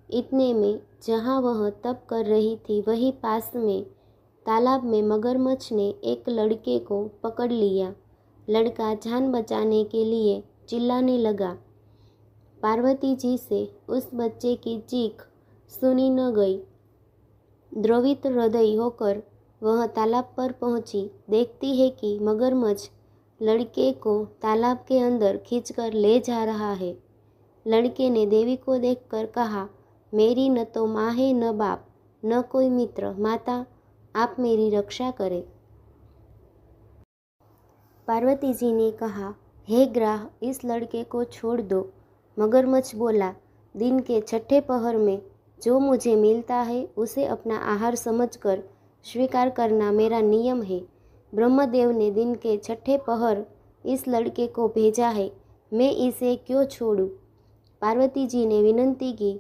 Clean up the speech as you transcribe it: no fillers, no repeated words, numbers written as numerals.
इतने में जहाँ वह तप कर रही थी वहीं पास में तालाब में मगरमच्छ ने एक लड़के को पकड़ लिया। लड़का जान बचाने के लिए चिल्लाने लगा। पार्वती जी से उस बच्चे की चीख सुनी न गई। द्रवित हृदय होकर वह तालाब पर पहुंची। देखती है कि मगरमच्छ लड़के को तालाब के अंदर खींचकर ले जा रहा है। लड़के ने देवी को देखकर कहा, मेरी न तो माँ है न बाप न कोई मित्र। माता, आप मेरी रक्षा करें। पार्वती जी ने कहा, हे ग्राह, इस लड़के को छोड़ दो। मगरमच्छ बोला, दिन के छठे पहर में जो मुझे मिलता है उसे अपना आहार समझकर स्वीकार करना मेरा नियम है। ब्रह्मदेव ने दिन के छठे पहर इस लड़के को भेजा है, मैं इसे क्यों छोड़ूं? पार्वती जी ने विनंती की,